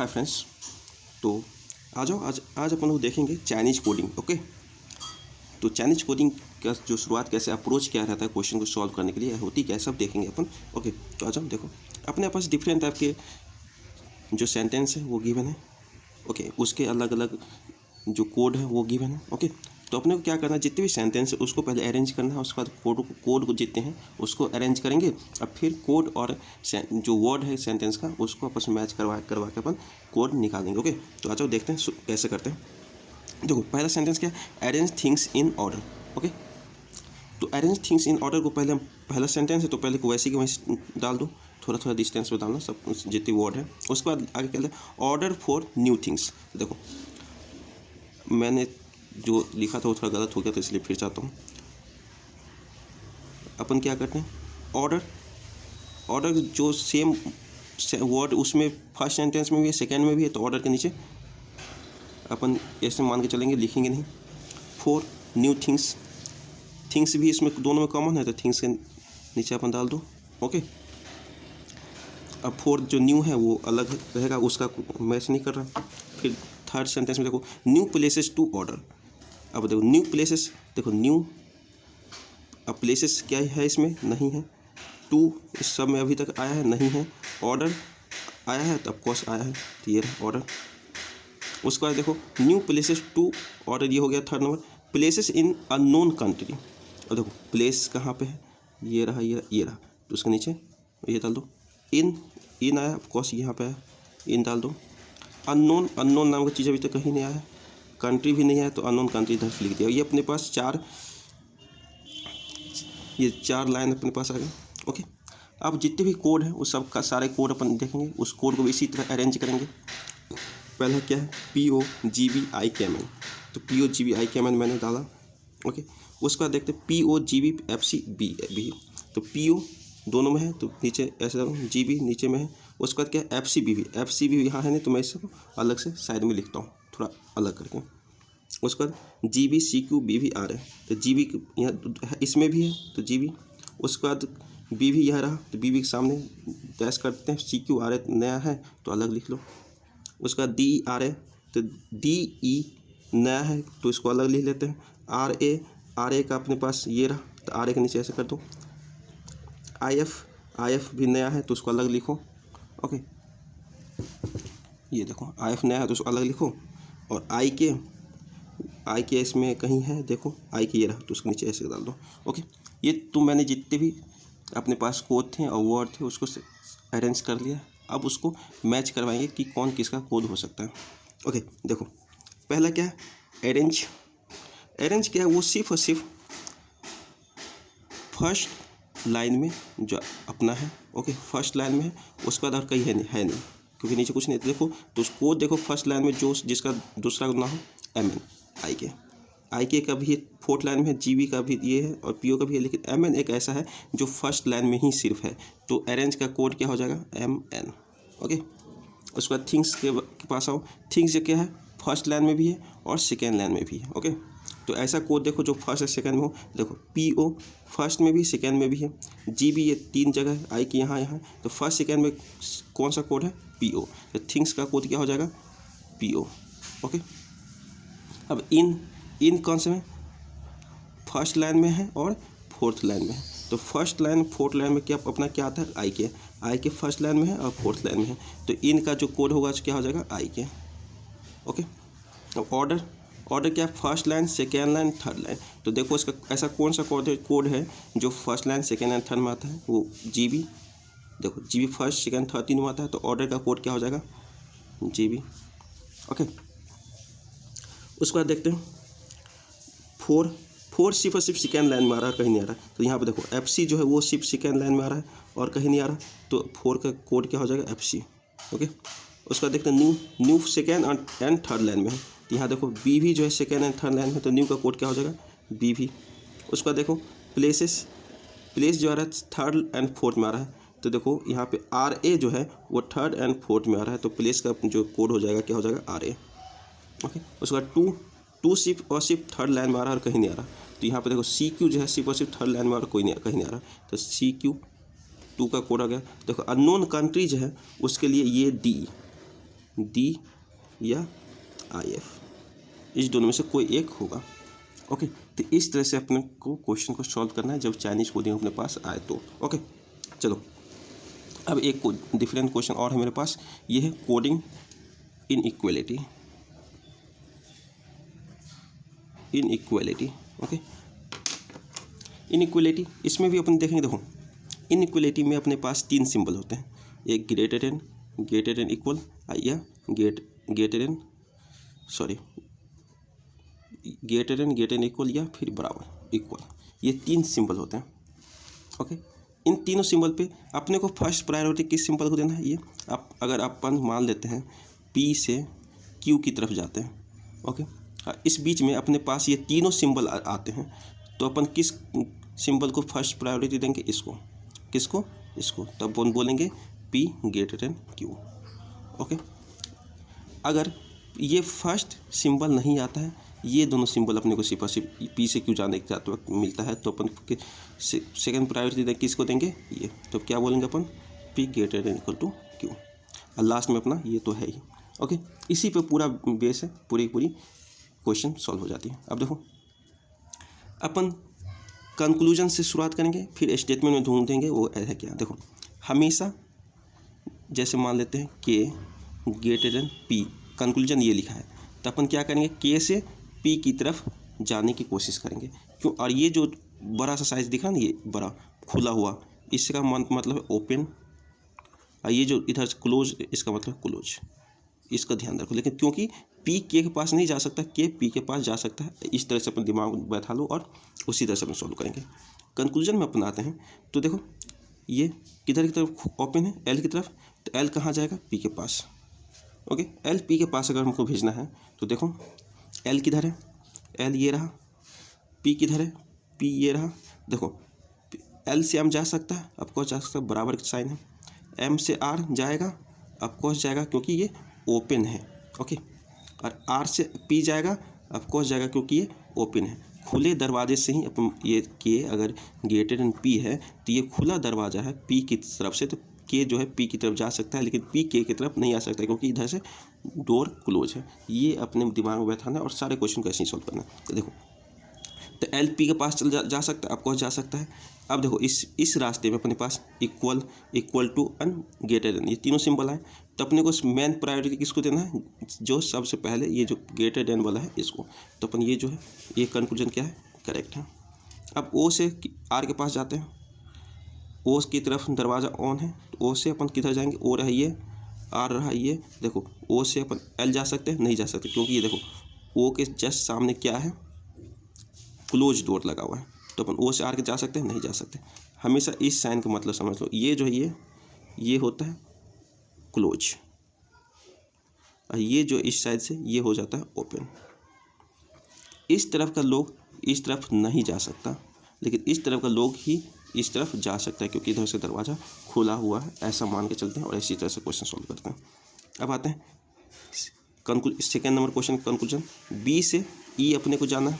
Hi friends, तो आ जाओ। आज अपन लोग देखेंगे चाइनीज़ कोडिंग। ओके, तो चाइनीज़ कोडिंग का जो शुरुआत कैसे, अप्रोच क्या रहता है क्वेश्चन को सॉल्व करने के लिए, होती क्या है, सब देखेंगे अपन। ओके, तो आ जाओ। देखो, अपने पास डिफरेंट टाइप के जो सेंटेंस है वो गिवन है। ओके, उसके अलग अलग जो कोड है वो गिवन है। ओके, तो अपने को क्या करना है, जितने भी सेंटेंस है उसको पहले अरेंज करना है, उसके बाद कोड को जितने हैं उसको अरेंज करेंगे, अब फिर कोड और जो वर्ड है सेंटेंस का उसको आपस में मैच करवा के अपन कोड निकालेंगे। ओके, तो आ जाओ देखते हैं कैसे करते हैं। देखो, पहला सेंटेंस क्या है, arrange things in order. Okay, तो अरेंज थिंग्स इन ऑर्डर को पहला सेंटेंस है तो पहले को वैसे की वैसे डाल दो, थोड़ा थोड़ा डिस्टेंस में डालना सब जितनी वर्ड है। उसके बाद आगे क्या है, ऑर्डर फॉर न्यू थिंग्स। देखो, मैंने जो लिखा था वो थोड़ा गलत हो गया तो इसलिए फिर चाहता हूँ। अपन क्या करते हैं, ऑर्डर जो सेम वर्ड उसमें फर्स्ट सेंटेंस में भी है, सेकेंड में भी है, तो ऑर्डर के नीचे अपन ऐसे मान के चलेंगे, लिखेंगे नहीं। फॉर न्यू थिंग्स भी इसमें दोनों में कॉमन है तो थिंग्स के नीचे अपन डाल दो। ओके, अब फॉर जो न्यू है वो अलग रहेगा, उसका मैच नहीं कर रहा। फिर थर्ड सेंटेंस में देखो, न्यू प्लेसेस टू ऑर्डर। अब देखो न्यू प्लेसेस, देखो न्यू, अब प्लेसेस क्या है इसमें नहीं है, टू इस सब में अभी तक आया है नहीं है, ऑर्डर आया है तो ऑफकोर्स आया है, तो ये ऑर्डर। उसके बाद देखो न्यू प्लेसेस टू ऑर्डर, ये हो गया third number. Places in unknown country, और देखो प्लेस कहाँ पे है, ये रहा ये रहा, तो उसके नीचे ये डाल दो। इन आया ऑफकोर्स, यहाँ पे आया, इन डाल दो। अननोन नाम का चीज़ अभी तक कहीं नहीं आया है, कंट्री भी नहीं है तो अननोन कंट्री इधर लिख दिया। ये अपने पास चार लाइन अपने पास आ गए। ओके, अब जितने भी कोड है उस सब का सारे कोड अपन देखेंगे, उस कोड को भी इसी तरह अरेंज करेंगे। पहला क्या है, POGBIKMN, तो POGBIKMN मैंने डाला। ओके, उसके बाद देखते POGBFCB, तो PO दोनों में है तो नीचे ऐसे डालो, GB नीचे में है। उसके बाद क्या है, FCB यहाँ है नहीं तो मैं इसको अलग से साइड में लिखता हूँ, थोड़ा अलग करके। उसके बाद GBCQB है, तो GB यहाँ इसमें भी है तो GB। उसके बाद B भी यह रहा तो B के सामने डैश करते हैं, CQRA नया है तो अलग लिख लो। उसका DERA, तो DE नया है तो इसको अलग लिख लेते हैं। RA का अपने पास ये रहा तो RA के नीचे ऐसे कर दो। IF भी नया है तो उसको अलग लिखो। ओके, ये देखो IF नया है तो उसको अलग लिखो। और आई के इसमें कहीं है, देखो आई के ये रहा तो उसके नीचे ऐसे डाल दो। ओके, ये तो मैंने जितने भी अपने पास कोड थे और वर्ड थे उसको अरेंज कर लिया। अब उसको मैच करवाएंगे कि कौन किसका कोड हो सकता है। ओके, देखो पहला क्या है, अरेंज क्या है, वो सिर्फ और सिर्फ फर्स्ट लाइन में जो अपना है। ओके, फर्स्ट लाइन में है, उसके बाद और कहीं है नहीं क्योंकि नीचे कुछ नहीं। देखो तो कोड देखो, फर्स्ट लाइन में जो जिसका दूसरा ना हो, MN आई के का भी फोर्थ लाइन में है, GB का भी ये है और PO का भी है, लेकिन MN एक ऐसा है जो फर्स्ट लाइन में ही सिर्फ है, तो अरेंज का कोड क्या हो जाएगा, MN। ओके, उसके बाद थिंग्स के पास आओ। थिंग्स क्या है, फर्स्ट लाइन में भी है और सेकेंड लाइन में भी है। ओके, तो ऐसा कोड देखो जो फर्स्ट और सेकेंड में हो। देखो PO फर्स्ट में भी सेकेंड में भी है, GB ये तीन जगह है, आई की यहाँ तो फर्स्ट सेकेंड में कौन सा कोड है, PO, तो थिंग्स का कोड क्या हो जाएगा, PO। ओके, अब इन कौन से में, फर्स्ट लाइन में है और फोर्थ लाइन में है, तो फर्स्ट लाइन फोर्थ लाइन में क्या अपना क्या आता है, आई के फर्स्ट लाइन में है और फोर्थ लाइन में है, तो इनका जो कोड होगा क्या हो जाएगा, आई के। ओके, अब ऑर्डर क्या है, first line second line third line, तो देखो इसका ऐसा कौन सा कोड है जो first line second line third में आता है, वो GB। देखो GB फर्स्ट सेकेंड थर्ड तीन में आता है, तो ऑर्डर का कोड क्या हो जाएगा, GB। ओके, उसके बाद देखते हैं फोर सिर्फ और सिर्फ सेकेंड लाइन में आ रहा है, कहीं नहीं आ रहा, तो यहाँ पे देखो FC जो है वो सिर्फ सेकेंड लाइन में आ रहा है और कहीं नहीं आ रहा, तो 4 का कोड क्या हो जाएगा, FC। ओके, उसका देखते हैं new second and third line में है, तो यहाँ देखो BV जो है सेकेंड एंड थर्ड लाइन में, तो न्यू का कोड क्या हो जाएगा, BV। उसका देखो प्लेस जो आ रहा है थर्ड एंड फोर्थ में आ रहा है, तो देखो यहाँ पे RA जो है वो थर्ड एंड फोर्थ में आ रहा है, तो प्लेस का जो कोड हो जाएगा क्या हो जाएगा, RA। ओके, उसके बाद टू सिर्फ और सिर्फ थर्ड लाइन में आ रहा है और कहीं नहीं आ रहा, तो यहाँ पे देखो CQ जो है सिर्फ और सिर्फ थर्ड लाइन में आ रहा है, कहीं नहीं आ रहा, तो CQ 2 का कोड आ गया। देखो अननोन कंट्री जो है उसके लिए ये डी या आई एफ, इस दोनों में से कोई एक होगा। ओके, तो इस तरह से अपने को क्वेश्चन को सॉल्व करना है जब चाइनीज़ कोडिंग अपने पास आए तो। ओके, चलो अब एक डिफरेंट क्वेश्चन और है मेरे पास, ये है कोडिंग इनइक्वालिटी। ओके, इनइक्वालिटी इसमें भी अपन देखेंगे। देखो इनइक्वालिटी में अपने पास 3 सिंबल होते हैं, एक ग्रेटर एन इक्वल या ग्रेटर एन इक्वल या फिर बराबर इक्वल, ये 3 सिंबल होते हैं। ओके, इन तीनों सिंबल पे अपने को फर्स्ट प्रायोरिटी किस सिंबल को देना है, ये अगर अपन मान लेते हैं P से Q की तरफ जाते हैं। ओके, इस बीच में अपने पास ये तीनों सिंबल आते हैं, तो अपन किस सिंबल को फर्स्ट प्रायोरिटी देंगे, इसको, किसको, इसको, तब अपन बोलेंगे P greater then Q। Okay, अगर ये फर्स्ट सिंबल नहीं आता है, ये दोनों सिंबल अपने को सिर्फ और सिर्फ P से Q जाने के जाते वक्त मिलता है, तो अपन सेकेंड प्रायोरिटी किसको देंगे, ये, तो क्या बोलेंगे अपन P greater than equal to Q, और लास्ट में अपना ये तो है ही। ओके, इसी पे पूरा बेस है, पूरी क्वेश्चन सॉल्व हो जाती है। अब देखो अपन कंक्लूजन से शुरुआत करेंगे, फिर स्टेटमेंट में ढूंढेंगे वो है क्या। देखो हमेशा जैसे मान लेते हैं K greater than P, conclusion ये लिखा है, तो अपन क्या करेंगे, K से P की तरफ जाने की कोशिश करेंगे। क्यों, और ये जो बड़ा सा साइज दिख रहा है ना, ये बड़ा खुला हुआ, इसका मतलब है ओपन, और ये जो इधर क्लोज, इसका मतलब क्लोज, इसका ध्यान रखो। लेकिन क्योंकि P K के पास नहीं जा सकता, K P के पास जा सकता है, इस तरह से अपन दिमाग में बैठा लो और उसी तरह से अपन सॉल्व करेंगे। कंक्लूजन में अपन आते हैं, तो देखो ये किधर की तरफ ओपन है, L की तरफ, तो L कहाँ जाएगा, P के पास। ओके, L P के पास अगर हमको भेजना है, तो देखो L किधर है, L ये रहा, P किधर है, P ये रहा। देखो L से M जा सकता है, ऑफकोर्स जा सकता है, बराबर का साइन है। M से R जाएगा, ऑफकोर्स जाएगा क्योंकि ये ओपन है। ओके, और R से P जाएगा, ऑफकोर्स जाएगा क्योंकि ये ओपन है। खुले दरवाजे से ही अपन ये K अगर ग्रेटर देन P है, तो ये खुला दरवाज़ा है P की तरफ से, तो K जो है P की तरफ जा सकता है, लेकिन P K की तरफ नहीं आ सकता क्योंकि इधर से डोर क्लोज है। ये अपने दिमाग में बैठाना है और सारे क्वेश्चन को ऐसे ही सॉल्व करना है। तो देखो, तो L P के पास जा सकता है, ऑफकोर्स जा सकता है। अब देखो इस रास्ते में अपने पास equal to and greater than, ये तीनों सिंबल आए, तो अपने को मेन प्रायोरिटी किसको देना है, जो सबसे पहले ये जो ग्रेटर देन वाला है इसको। तो अपन ये जो है, ये कंक्लूजन क्या है, करेक्ट है। अब O से R के पास जाते हैं, O की तरफ दरवाज़ा ऑन है, तो O से अपन किधर जाएंगे, O रहा ये, R रहा ये। देखो O से अपन L जा सकते हैं, नहीं जा सकते, क्योंकि ये देखो O के जस्ट सामने क्या है, क्लोज डोर लगा हुआ है, तो अपन O से R के जा सकते हैं, नहीं जा सकते। हमेशा इस साइन का मतलब समझ लो, ये जो है ये होता है क्लोज, और ये जो इस साइड से ये हो जाता है ओपन। इस तरफ का लोग इस तरफ नहीं जा सकता, लेकिन इस तरफ का लोग ही इस तरफ जा सकता है, क्योंकि इधर से दरवाज़ा खुला हुआ है, ऐसा मान के चलते हैं और इसी तरह से क्वेश्चन सॉल्व करते हैं। अब आते हैं second number question conclusion. B से E अपने को जाना है,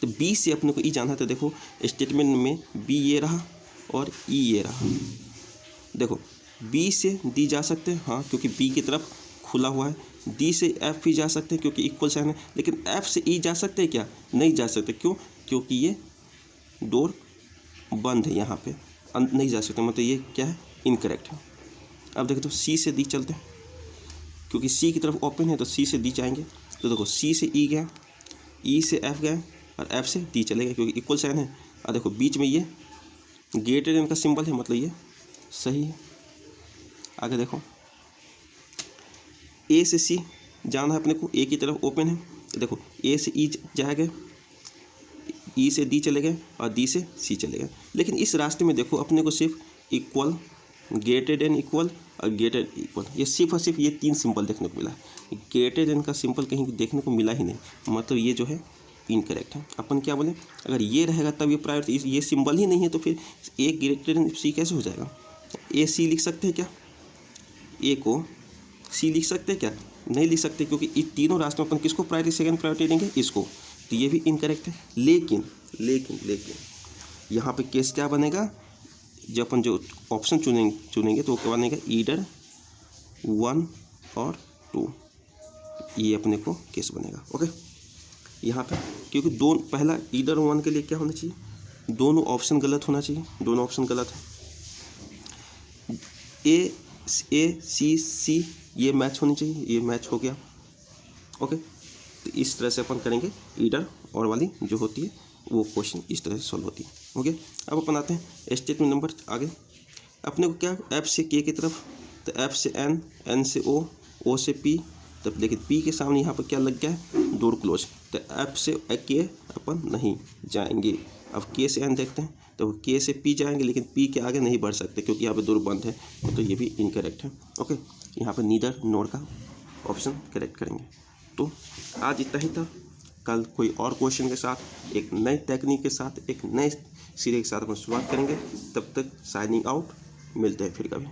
तो B से अपने को E जाना है, तो देखो स्टेटमेंट में B ये रहा और E ये रहा। देखो B से D जा सकते हैं, हाँ, क्योंकि B की तरफ खुला हुआ है। D से F भी जा सकते हैं क्योंकि इक्वल साइन है, लेकिन F से E जा सकते हैं क्या, नहीं जा सकते। क्यों, क्योंकि ये डोर बंद है, यहाँ पे नहीं जा सकते, मतलब ये क्या है, इनकरेक्ट है। अब देखो तो C से D चलते हैं, क्योंकि C की तरफ ओपन है, तो C से D जाएंगे। तो देखो C से E गया, E से F गए और F से D चले गए, क्योंकि इक्वल साइन है। और देखो बीच में ये ग्रेटर देन का सिंबल है, मतलब ये सही है। आगे देखो A से C जाना है अपने को, A की तरफ ओपन है, तो देखो A से E जाएगा, E से D चले गए और D से C चले गए। लेकिन इस रास्ते में देखो अपने को सिर्फ इक्वल, ग्रेटर देन इक्वल और ग्रेटर इक्वल, ये सिर्फ और सिर्फ ये 3 सिंबल देखने को मिला। ग्रेटर देन का सिंबल कहीं देखने को मिला ही नहीं, मतलब ये जो है इनकरेक्ट है। अपन क्या बोले, अगर ये रहेगा तब ये प्रायोरिटी, ये सिंबल ही नहीं है, तो फिर A ग्रेटर देन C कैसे हो जाएगा। A C लिख सकते हैं क्या, A को C लिख सकते हैं क्या, नहीं लिख सकते, क्योंकि इन तीनों रास्तों में अपन किसको प्रायोरिटी, सेकंड प्रायोरिटी देंगे, इसको, तो ये भी इनकरेक्ट है। लेकिन यहाँ पे केस क्या बनेगा, जब अपन जो ऑप्शन चुनेंगे तो क्या बनेगा, ईदर 1 और 2, ये अपने को केस बनेगा। ओके, यहाँ पे क्योंकि पहला ईदर वन के लिए क्या होना चाहिए, दोनों ऑप्शन गलत होना चाहिए, दोनों ऑप्शन गलत है। ए सी सी ये मैच होनी चाहिए, ये मैच हो गया। ओके, तो इस तरह से अपन करेंगे ईडर और वाली जो होती है वो क्वेश्चन इस तरह से सॉल्व होती है। ओके, अब अपन आते हैं स्टेटमेंट नंबर आगे। अपने को क्या एफ से के की तरफ, तो एफ से एन, एन से ओ, ओ से पी, तब लेकिन पी के सामने यहाँ पर क्या लग गया है, डोर क्लोज, तो एफ से के अपन नहीं जाएंगे। अब के से एन देखते हैं, तो के से पी जाएंगे लेकिन पी के आगे नहीं बढ़ सकते क्योंकि यहाँ पे डोर बंद है, तो ये भी इनकरेक्ट है। ओके, यहाँ पर नीदर नोर का ऑप्शन करेक्ट करेंगे। तो आज इतना ही था। कल कोई और क्वेश्चन के साथ, एक नई टेक्निक के साथ, एक नए सिरे के साथ अपन शुरुआत करेंगे। तब तक साइनिंग आउट, मिलते हैं फिर कभी।